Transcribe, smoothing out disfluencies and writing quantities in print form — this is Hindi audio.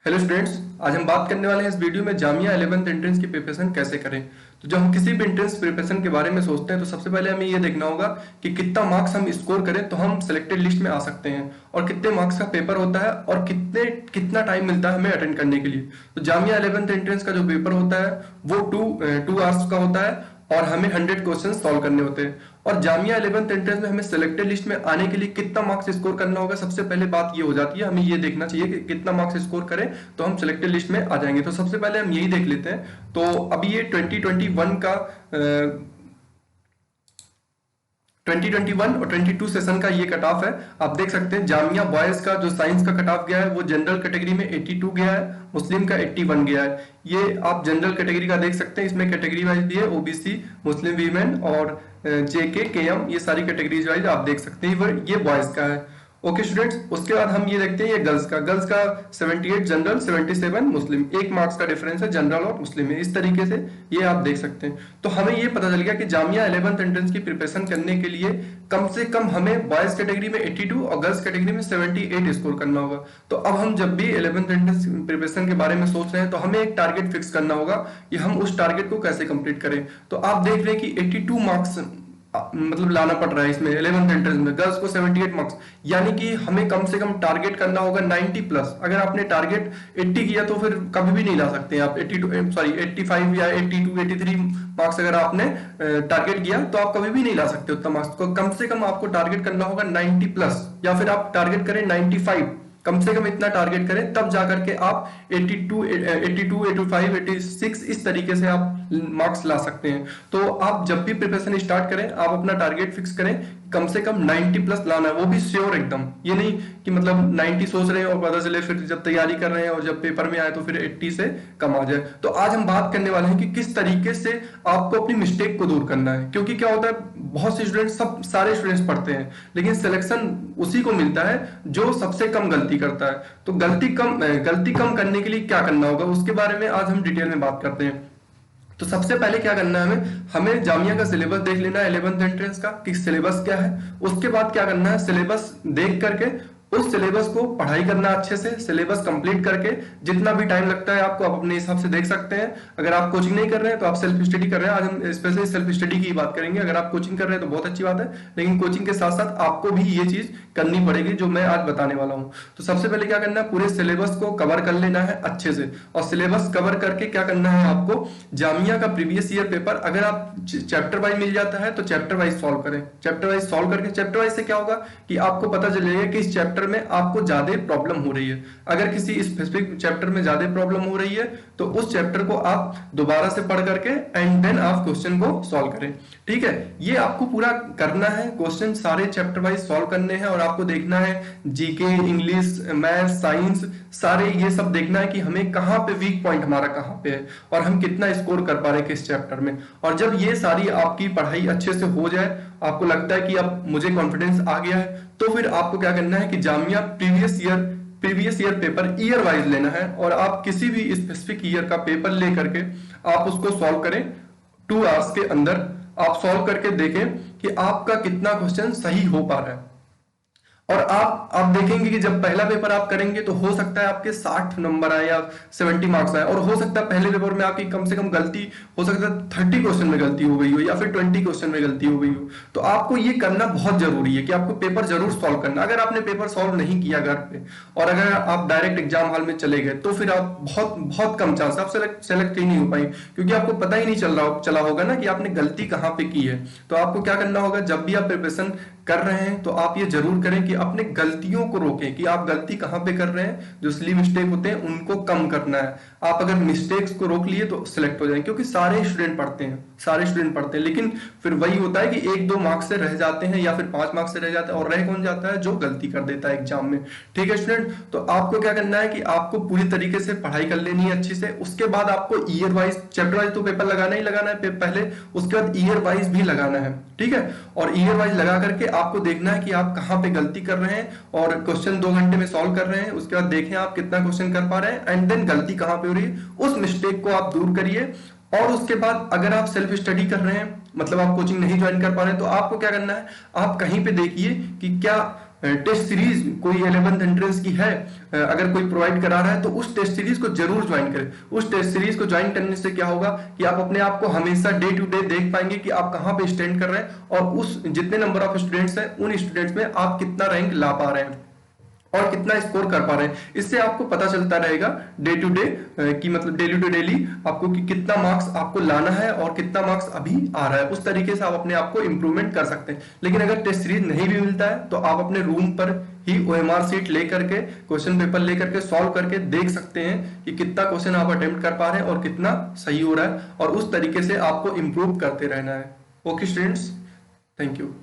हेलो स्टूडेंट्स, आज हम बात करने वाले हैं इस वीडियो में जामिया 11th एंट्रेंस की प्रिपरेशन कैसे करें। तो जब हम किसी भी एंट्रेंस प्रिपरेशन के बारे में सोचते हैं तो सबसे पहले हमें ये देखना होगा कि कितना मार्क्स हम स्कोर करें तो हम सिलेक्टेड लिस्ट में आ सकते हैं, और कितने मार्क्स का पेपर होता है और कितना टाइम मिलता है हमें अटेंड करने के लिए। तो जामिया 11th एंट्रेंस का जो पेपर होता है वो टू आवर्स का होता है और हमें 100 क्वेश्चन सॉल्व करने होते हैं। और जामिया 11th एंट्रेंस में हमें सिलेक्टेड लिस्ट में आने के लिए कितना मार्क्स स्कोर करना होगा, सबसे पहले बात ये हो जाती है, हमें ये देखना चाहिए कि कितना मार्क्स स्कोर करें तो हम सिलेक्टेड लिस्ट में आ जाएंगे। तो सबसे पहले हम यही देख लेते हैं। तो अभी ये 2021 और 22 सेशन का ये कट ऑफ है। आप देख सकते हैं जामिया बॉयज का जो साइंस का कट ऑफ गया है वो जनरल कैटेगरी में 82 गया है, मुस्लिम का 81 गया है। ये आप जनरल कैटेगरी का देख सकते हैं, इसमें कैटेगरी वाइज दी है ओबीसी, मुस्लिम वीमेन और जेके केएम, ये सारी कैटेगरीज वाइज आप देख सकते हैं। ये बॉयज का है। ओके स्टूडेंट्स, उसके बाद हम ये देखते हैं ये गर्ल्स का 78 जनरल, 77 मुस्लिम, 1 मार्क्स का डिफरेंस है जनरल और मुस्लिम में। इस तरीके से ये आप देख सकते हैं। तो हमें ये पता चल गया कि जामिया 11th एंट्रेंस की प्रिपरेशन करने के लिए कम से कम हमें बॉयज कैटेगरी में 82 और गर्ल्स कैटेगरी में 78 स्कोर करना होगा। तो अब हम जब भी 11th एंट्रेंस प्रिपरेशन के बारे में सोच रहे हैं तो हमें एक टारगेट फिक्स करना होगा कि हम उस टारगेट को कैसे कंप्लीट करें। तो आप देख रहे हैं कि 82 मार्क्स मतलब लाना पड़ रहा है इसमें 11th एंट्रेंस में, गर्ल्स को 78 मार्क्स, यानी कि हमें कम से कम टारगेट करना होगा 90 प्लस। अगर आपने टारगेट 80 किया तो फिर कभी भी नहीं ला सकते हैं आप 85 या 82 83 मार्क्स अगर आपने टारगेट किया तो आप कभी भी नहीं ला सकते उतना मार्क्स को। कम से कम आपको टारगेट करना होगा 90 प्लस, या फिर आप टारगेट करें 95, कम से कम इतना टारगेट करें, तब जाकर के आप 82, 85, 86 इस तरीके से आप मार्क्स ला सकते हैं। तो आप जब भी प्रिपरेशन स्टार्ट करें आप अपना टारगेट फिक्स करें, कम से कम 90 प्लस लाना है, वो भी श्योर एकदम। ये नहीं कि मतलब 90 सोच रहे हैं और पता चले फिर जब तैयारी कर रहे हैं और जब पेपर में आए तो फिर 80 से कम आ जाए। तो आज हम बात करने वाले हैं कि किस तरीके से आपको अपनी मिस्टेक को दूर करना है। क्योंकि क्या होता है, बहुत से स्टूडेंट्स, सारे स्टूडेंट्स पढ़ते हैं लेकिन सिलेक्शन उसी को मिलता है जो सबसे कम गलती करता है। तो गलती कम करने के लिए क्या करना होगा उसके बारे में आज हम डिटेल में बात करते हैं। तो सबसे पहले क्या करना है, हमें जामिया का सिलेबस देख लेना है 11th एंट्रेंस का कि सिलेबस क्या है। उसके बाद क्या करना है, सिलेबस देख करके उस सिलेबस को पढ़ाई करना अच्छे से, सिलेबस कंप्लीट करके जितना भी टाइम लगता है आपको आप अपने हिसाब से देख सकते हैं। अगर आप कोचिंग नहीं कर रहे हैं तो आप सेल्फ स्टडी कर रहे हैं, आज हम स्पेशली सेल्फ स्टडी की बात करेंगे। अगर आप कोचिंग कर रहे हैं तो बहुत अच्छी बात है, लेकिन कोचिंग के साथ साथ आपको भी ये चीज करनी पड़ेगी जो मैं आज बताने वाला हूँ। तो सबसे पहले क्या करना है, पूरे सिलेबस को कवर कर लेना है अच्छे से, और सिलेबस कवर करके क्या करना है आपको, जामिया का प्रीवियस ईयर पेपर अगर आप चैप्टर वाइज मिल जाता है तो चैप्टर वाइज सॉल्व करें। चैप्टर वाइज सॉल्व करके, चैप्टर वाइज से क्या होगा कि आपको पता चलेगा कि इस चैप्टर में आपको ज्यादा प्रॉब्लम हो रही है। अगर किसी स्पेसिफिक चैप्टर में ज्यादा प्रॉब्लम हो रही है तो उस चैप्टर को आप दोबारा से पढ़ करके एंड देन आप क्वेश्चन को सॉल्व करें। ठीक है, ये आपको पूरा करना है, क्वेश्चन सारे चैप्टर वाइज सॉल्व करने हैं, और आपको देखना है जीके, इंग्लिश, मैथ, साइंस, सारे ये सब देखना है कि हमें कहाँ पे वीक पॉइंट हमारा कहाँ पे है और हम कितना स्कोर कर पा रहे हैं किस चैप्टर में। और जब ये सारी आपकी पढ़ाई अच्छे से हो जाए, आपको लगता है कि अब मुझे कॉन्फिडेंस आ गया है, तो फिर आपको क्या करना है कि Jamia previous year paper year wise लेना है, और आप किसी भी स्पेसिफिक ईयर का पेपर ले करके आप उसको सॉल्व करें। 2 आवर्स के अंदर आप सॉल्व करके देखें कि आपका कितना क्वेश्चन सही हो पा रहा है। और आप देखेंगे कि जब पहला पेपर आप करेंगे तो हो सकता है आपके 60 नंबर आए या 70 मार्क्स आए, और हो सकता है पहले पेपर में आपकी कम से कम गलती हो सकता है 30 क्वेश्चन में गलती हो गई हो या फिर 20 क्वेश्चन में गलती हो गई हो। तो आपको ये करना बहुत जरूरी है कि आपको पेपर जरूर सॉल्व करना। अगर आपने पेपर सॉल्व नहीं किया घर पे और अगर आप डायरेक्ट एग्जाम हॉल में चले गए तो फिर आप बहुत कम चांस आप सेलेक्ट ही नहीं हो पाए, क्योंकि आपको पता ही नहीं चला होगा ना कि आपने गलती कहाँ पे की है। तो आपको क्या करना होगा, जब भी आप प्रिपरेशन कर रहे हैं तो आप ये जरूर करें कि अपने गलतियों को रोकें कि आप गलती कहां पे कर रहे हैं। जो सिली मिस्टेक होते हैं उनको कम करना है। आप अगर मिस्टेक्स को रोक लिए तो सिलेक्ट हो जाएंगे, क्योंकि सारे स्टूडेंट पढ़ते हैं, लेकिन फिर वही होता है कि 1-2 मार्क्स से रह जाते हैं या फिर 5 मार्क्स से रह जाते हैं, और रह कौन जाता है, जो गलती कर देता है एग्जाम में। ठीक है स्टूडेंट, तो आपको क्या करना है कि आपको पूरी तरीके से पढ़ाई कर लेनी है अच्छी से। उसके बाद आपको ईयर वाइज, चैप्टर वाइज तो पेपर लगाना ही लगाना है पहले, उसके बाद ईयर वाइज भी लगाना है। ठीक है, और ईयर वाइज लगा करके आपको देखना है कि आप कहां पे गलती कर रहे हैं, और क्वेश्चन 2 घंटे में सॉल्व कर रहे हैं। उसके बाद देखें आप कितना क्वेश्चन कर पा रहे हैं, एंड देन गलती कहां पे हो रही है उस मिस्टेक को आप दूर करिए। और उसके बाद अगर आप सेल्फ स्टडी कर रहे हैं, मतलब आप कोचिंग नहीं ज्वाइन कर पा रहे हैं, तो आपको क्या करना है, आप कहीं पे देखिए कि क्या टेस्ट सीरीज कोई 11th एंट्रेंस की है, अगर कोई प्रोवाइड करा रहा है तो उस टेस्ट सीरीज को जरूर ज्वाइन करें। उस टेस्ट सीरीज को ज्वाइन करने से क्या होगा कि आप अपने आप को हमेशा डे टू डे देख पाएंगे कि आप कहां पे स्टैंड कर रहे हैं और उस जितने नंबर ऑफ स्टूडेंट्स हैं उन स्टूडेंट्स में आप कितना रैंक ला पा रहे हैं और कितना स्कोर कर पा रहे हैं। इससे आपको पता चलता रहेगा डे टू डे कि मतलब डेली टू डेली आपको कि कितना मार्क्स आपको लाना है और कितना मार्क्स अभी आ रहा है। उस तरीके से आप अपने आप को इंप्रूवमेंट कर सकते हैं। लेकिन अगर टेस्ट सीरीज नहीं भी मिलता है तो आप अपने रूम पर ही OMR सीट लेकर के क्वेश्चन पेपर लेकर के सॉल्व करके देख सकते हैं कि कितना क्वेश्चन आप अटेम्प्ट कर पा रहे हैं और कितना सही हो रहा है, और उस तरीके से आपको इंप्रूव करते रहना है। Okay students, thank you.